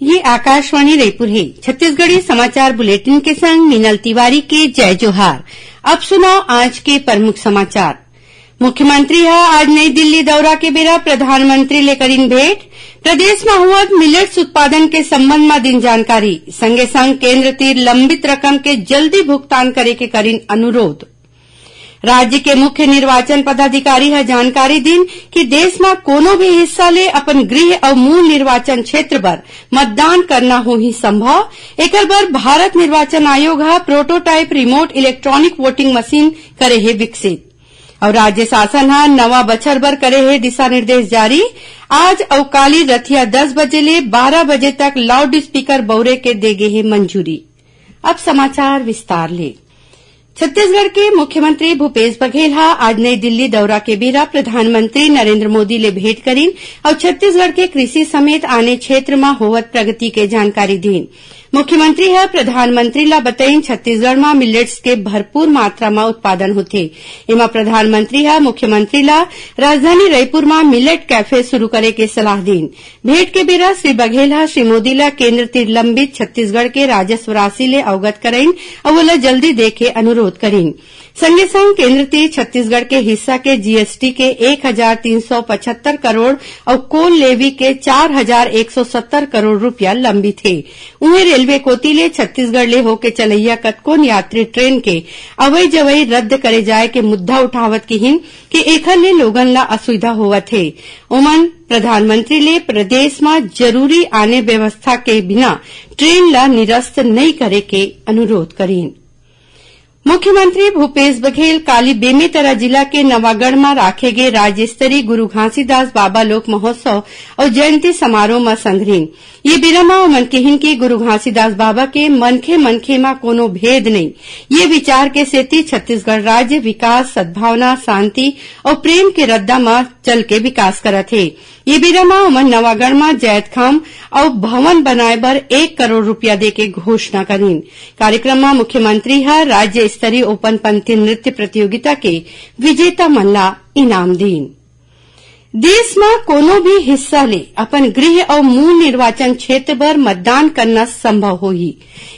ये आकाशवाणी रायपुर है। छत्तीसगढ़ी समाचार बुलेटिन के संग मीनल तिवारी के जय जोहार। अब सुनाओ आज के प्रमुख समाचार। मुख्यमंत्री ह आज नई दिल्ली दौरा के बेरा प्रधानमंत्री ले करीन भेंट। प्रदेश में हुआ मिलेट्स उत्पादन के संबंध में दिन जानकारी। संगे संग केंद्र तीर लंबित रकम के जल्दी भुगतान करे के करीन अनुरोध। राज्य के मुख्य निर्वाचन पदाधिकारी है जानकारी दिन कि देश में कोनो भी हिस्सा ले अपन गृह और मूल निर्वाचन क्षेत्र पर मतदान करना हो ही संभव। एकर बर भारत निर्वाचन आयोग है prototype remote electronic voting machine करे है विकसित। और राज्य शासन है नवा बछर बर करे है दिशा निर्देश जारी। आज अवकाली रथिया 10 बजे ले 12 बजे तक लाउड स्पीकर बौरे के देगे है मंजूरी। अब समाचार विस्तार ले। छत्तीसगढ़ के मुख्यमंत्री भूपेश बघेल हा आज नई दिल्ली दौरा के बेरा प्रधानमंत्री नरेंद्र मोदी ले भेंट करीन और छत्तीसगढ़ के कृषि समेत आने क्षेत्र में होवत प्रगति के जानकारी दीन। मुख्यमंत्री है प्रधानमंत्री ला बताइन छत्तीसगढ़ में मिलेट्स के भरपूर मात्रा में उत्पादन होथे। एमा प्रधानमंत्री है मुख्यमंत्री ला राजधानी रायपुर में मिलेट कैफे शुरू करे के सलाह दीन। भेंट के बेरा श्री बघेल है श्री मोदी ला केंद्र तीर लंबित छत्तीसगढ़ के राजस्व राशि ले अवगत कराइन और ओला जल्दी देखे अनुरोध करीन। संगे संग केंद्र तीर छत्तीसगढ़ के हिस्सा के जीएसटी के 1375 करोड़ और कोल लेवी के 4170 करोड़ रुपया लंबित है। उन्हें रेलवे कोती ले छत्तीसगढ़ ले होके चलैया कतकोन यात्री ट्रेन के अवई जवई रद्द करे जाए के मुद्दा उठावत किहिन कि एखर ले लोगन ला असुविधा होवत है। ओमन प्रधानमंत्री ले प्रदेश में जरूरी आने व्यवस्था के बिना ट्रेन ला निरस्त नहीं करे के अनुरोध करीन। मुख्यमंत्री भूपेश बघेल काली बेमेतरा जिला के नवागढ़ में राखे गए राज्य स्तरीय गुरु घासीदास बाबा लोक महोत्सव और जयंती समारोह में संग्रहीन। ये बिरमा मन केहिन की गुरु घासीदास बाबा के मनखे में कोनो भेद नहीं। ये विचार के सेती छत्तीसगढ़ राज्य विकास सद्भावना शांति और प्रेम के रद्दा में चल के विकास करत है। ये बिरमा उमन नवागढ़ में जैतखाम और भवन बनाए बर 1 करोड़ रुपया दे के घोषणा करीन। कार्यक्रम में मुख्यमंत्री है राज्य स्तरीय ओपन पंथी नृत्य प्रतियोगिता के विजेता मन ला इनाम दीन। देश में कोनो भी हिस्सा ले अपन गृह और मूल निर्वाचन क्षेत्र पर मतदान करना संभव होही।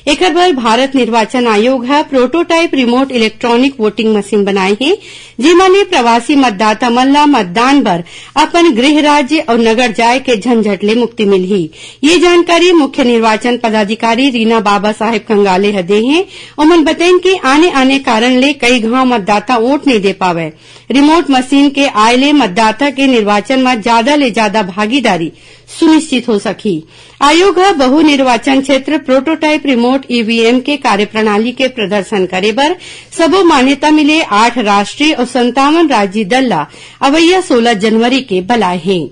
एकर बर भारत निर्वाचन आयोग है prototype remote electronic voting machine बनाए है जेमा ले प्रवासी मतदाता मन ला मतदान बर अपन गृह राज्य और नगर जाए के झंझट ले मुक्ति मिलही। ये जानकारी मुख्य निर्वाचन पदाधिकारी रीना बाबा साहेब कंगाले हदे हैं। उमन बताइन कि आने कारण ले कई गांव मतदाता वोट नहीं दे पावे। रिमोट मशीन के आय ले मतदाता के निर्वाचन में ज्यादा ले ज्यादा भागीदारी सुनिश्चित हो सकी। आयोग बहु निर्वाचन क्षेत्र प्रोटोटाइप रिमोट ईवीएम के कार्यप्रणाली के प्रदर्शन करे बर सबो मान्यता मिले 8 राष्ट्रीय और 57 राज्य दल ला अवैया 16 जनवरी के बुलाए हैं।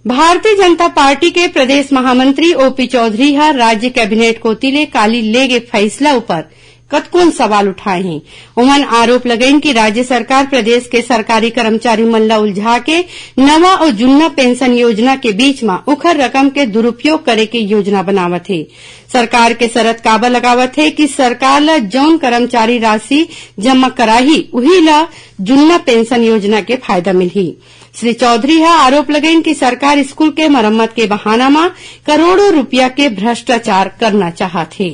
भारतीय जनता पार्टी के प्रदेश महामंत्री ओपी चौधरी हा राज्य कैबिनेट कोती ले काली ले गए फैसला ऊपर कतकोन सवाल उठाए हैं। उमन आरोप लगाइन कि राज्य सरकार प्रदेश के सरकारी कर्मचारी मन ला उलझा के नवा और जुन्ना पेंशन योजना के बीच में उखर रकम के दुरुपयोग करे के योजना बनावत है। सरकार के शरत काबा लगावत है कि सरकार ला जौन कर्मचारी राशि जमा कराही उही ला जुन्ना पेंशन योजना के फायदा मिलही। श्री चौधरी है आरोप लगाइन कि सरकार स्कूल के मरम्मत के बहाना में करोड़ों रुपया के भ्रष्टाचार करना चाहत है।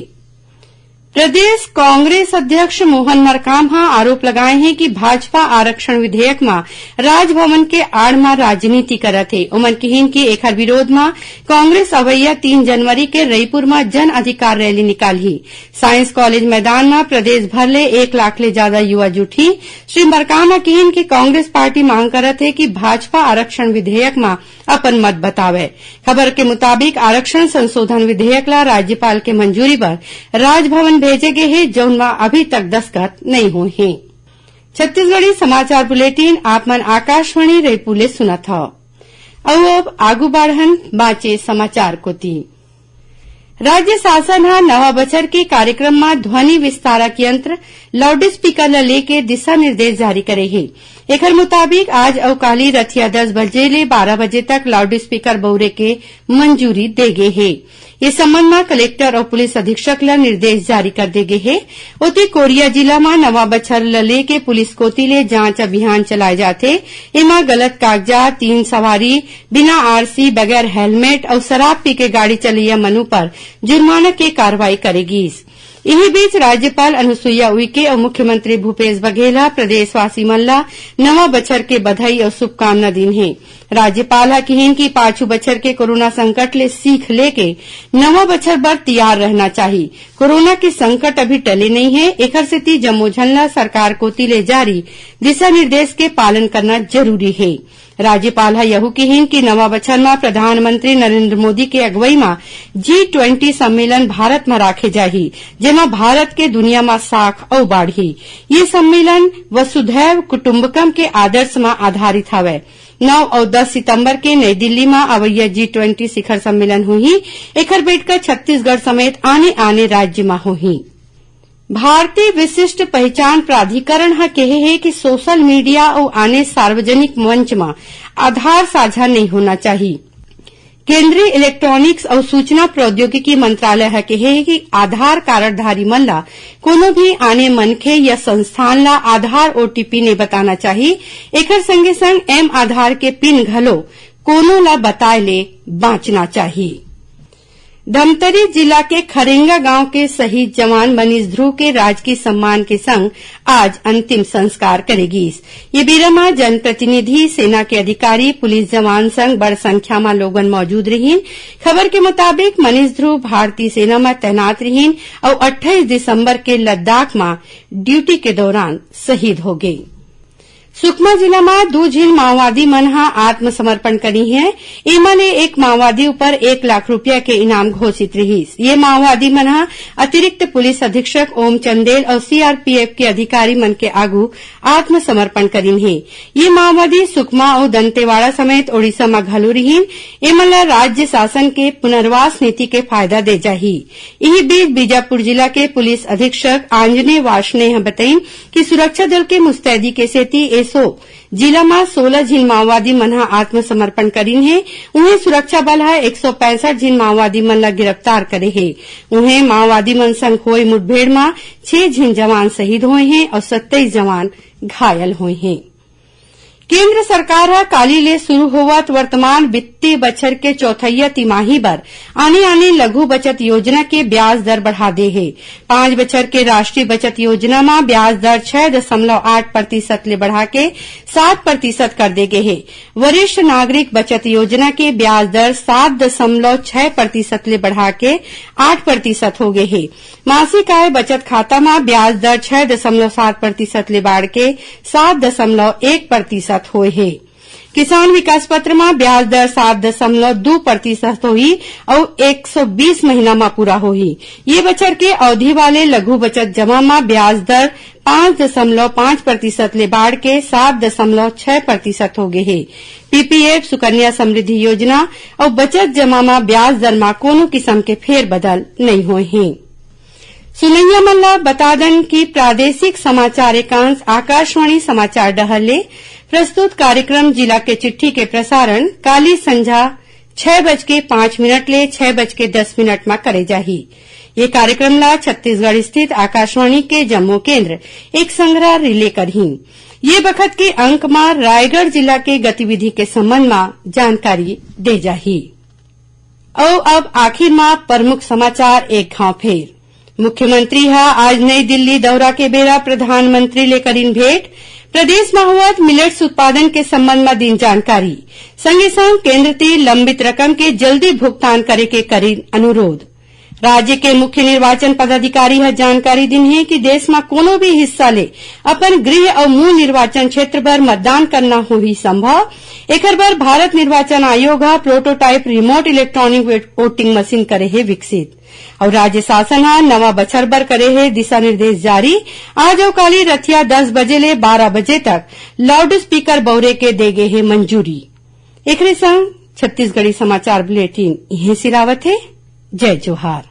प्रदेश कांग्रेस अध्यक्ष मोहन मरकाम आरोप लगाए हैं कि भाजपा आरक्षण विधेयक में राजभवन के आड़ में राजनीति करत है। उमन कहिन की एकर विरोध में कांग्रेस अवैया 3 जनवरी के रायपुर में जन अधिकार रैली निकाली। साइंस कॉलेज मैदान में प्रदेश भर ले 1 लाख ले ज्यादा युवा जुटी। श्री मरकाम कहिन की कांग्रेस पार्टी मांग करत है कि भाजपा आरक्षण विधेयक में अपन मत बतावे। खबर के मुताबिक आरक्षण संशोधन विधेयक ला राज्यपाल के मंजूरी पर राजभवन भेजे गए हैं जौन में अभी तक दस्तखत नहीं हुए हैं। छत्तीसगढ़ी समाचार बुलेटिन आप मन आकाशवाणी रायपुर ले सुनत हव। अब आगू बढ़न बाँचे समाचार कोती। राज्य शासन हा नवा बछर के कार्यक्रम में ध्वनि विस्तारक यंत्र लाउड स्पीकर ला लेके दिशा निर्देश जारी करे है। एकर मुताबिक आज अवकाली रतिया 10 बजे ले 12 बजे तक लाउड स्पीकर बउरे के मंजूरी दे गे हे। इस संबंध में कलेक्टर और पुलिस अधीक्षक ला निर्देश जारी कर दे गे हे। ओती कोरिया जिला में नवा बछर ल लेके पुलिस कोती ले जांच अभियान चलाए जाथे। एमा गलत कागजात, 3 सवारी, बिना आरसी, बगैर हेलमेट और शराब पी के गाड़ी चलैया मनु पर जुर्माना के कार्रवाई करेगी। इन्हीं बीच राज्यपाल अनुसुईया उइके और मुख्यमंत्री भूपेश बघेल प्रदेशवासी मन ला नवा बछर के बधाई और शुभकामना दिन है। राज्यपाल ह कहिन कि पाछू बछर के कोरोना संकट ले सीख लेके नवा बछर बर तैयार रहना चाहिए। कोरोना के संकट अभी टले नहीं है, एकर सेती जम्मो झन ला सरकार कोती ले जारी दिशा निर्देश के पालन करना जरूरी है। राज्यपाल ह यहू कहिन कि नवा बछर में प्रधानमंत्री नरेंद्र मोदी के अगुवाई में G20 सम्मेलन भारत में राखे जाही, जेमा भारत के दुनिया में साख और बाढ़ी। ये सम्मेलन वसुधैव कुटुम्बकम के आदर्श में आधारित हवै। 9 और 10 सितंबर के नई दिल्ली में अवैया G20 शिखर सम्मेलन होही। एकर बैठक छत्तीसगढ़ समेत आने राज्य में होही। भारतीय विशिष्ट पहचान प्राधिकरण ह कहे है कि सोशल मीडिया और आने सार्वजनिक मंच में आधार साझा नहीं होना चाहिए। केंद्रीय इलेक्ट्रॉनिक्स और सूचना प्रौद्योगिकी मंत्रालय ह कहे है कि आधार कारडधारी मन ला कोनो भी आने मनखे या संस्थान ला आधार ओटीपी ने बताना चाहिए। एकर संगे संग एम आधार के पिन घलो कोनो ला बताए ले बांचना चाहिए। धमतरी जिला के खरेंगा गांव के शहीद जवान मनीष ध्रुव के राजकीय सम्मान के संग आज अंतिम संस्कार करेगी। ये बीरमा जनप्रतिनिधि, सेना के अधिकारी, पुलिस जवान संग बड़ संख्या में लोगन मौजूद रहीन। खबर के मुताबिक मनीष ध्रुव भारतीय सेना में तैनात रहीन और 28 दिसंबर के लद्दाख में ड्यूटी के दौरान शहीद हो गई। सुकमा जिला में 2 झीन माओवादी मन हा आत्मसमर्पण करी है। एमा ले एक माओवादी ऊपर 1 लाख रुपया के इनाम घोषित रहीस। ये माओवादी मन हा अतिरिक्त पुलिस अधीक्षक ओम चंदेल और सीआरपीएफ के अधिकारी मन के आगू आत्मसमर्पण करीन है। ये माओवादी सुकमा और दंतेवाड़ा समेत ओडिशा में घलो रहीन। एमन ला राज्य शासन के पुनर्वास नीति के फायदा दे जाही। यही बीच बीजापुर जिला के पुलिस अधीक्षक आंजनेय वार्ष्णेय बताईन कि सुरक्षा दल के मुस्तैदी के सेती जिला में 16 झीन माओवादी मन हा आत्मसमर्पण करीन है। उन्हें सुरक्षा बल हा 165 झीन माओवादी मन ला गिरफ्तार करे है। उन्हें माओवादी मन संग होए मुठभेड़ में 6 झीन जवान शहीद हुए हैं और 27 जवान घायल हुए हैं। केंद्र सरकार हा काली ले शुरू होवत वर्तमान वित्तीय बछर के चौथैया तिमाही बर आने लघु बचत योजना के ब्याज दर बढ़ा दे है। 5 बछर के राष्ट्रीय बचत योजना में ब्याज दर 6.8% ले बढ़ा के 7% कर दे गए है। वरिष्ठ नागरिक बचत योजना के ब्याज दर 7.6% ले बढ़ा के 8% हो गए है। मासिक आय बचत खाता में ब्याज दर 6.7% ले बढ़ के 7.1% होए है। किसान विकास पत्र में ब्याज दर 7.2% होही और 120 महीना में पूरा होही। ये बछर के अवधि वाले लघु बचत जमा में ब्याज दर 5.5% ले बढ़ के 7.6% हो गए है। पीपीएफ, सुकन्या समृद्धि योजना और बचत जमा में ब्याज दर में कोनो किस्म के फेर बदल नहीं हुए हैं। सुनैया मन ला बता दन की प्रादेशिक समाचार एकांश आकाशवाणी समाचार डहर प्रस्तुत कार्यक्रम जिला के चिट्ठी के प्रसारण काली संझा 6:05 ले 6:10 में करे जाही। ये कार्यक्रम ला छत्तीसगढ़ स्थित आकाशवाणी के जम्मू केंद्र एक संग्रह रिले करहीन। ये बखत के अंक में रायगढ़ जिला के गतिविधि के संबंध में जानकारी दे जाही। और अब आखिर में प्रमुख समाचार एक घाव फेर। मुख्यमंत्री हा आज नई दिल्ली दौरा के बेरा प्रधानमंत्री ले करीन भेंट। प्रदेश में हुआ मिलेट्स उत्पादन के संबंध में दिन जानकारी। संगे संग केंद्र ते लंबित रकम के जल्दी भुगतान करे के करीन अनुरोध। राज्य के मुख्य निर्वाचन पदाधिकारी है जानकारी दिन है कि देश में कोनो भी हिस्सा ले अपन गृह और मूल निर्वाचन क्षेत्र पर मतदान करना हो ही संभव। एकर बर भारत निर्वाचन आयोग हा prototype remote electronic voting machine करे है विकसित और राज्य शासन हा नवा बछर बर करे है दिशा निर्देश जारी। आज अवकाली रतिया 10 बजे ले 12 बजे तक लाउड स्पीकर बौरे के दे गए है मंजूरी। एकरे संग छत्तीसगढ़ी समाचार बुलेटिन यहीं सिरावत है। जय जोहार।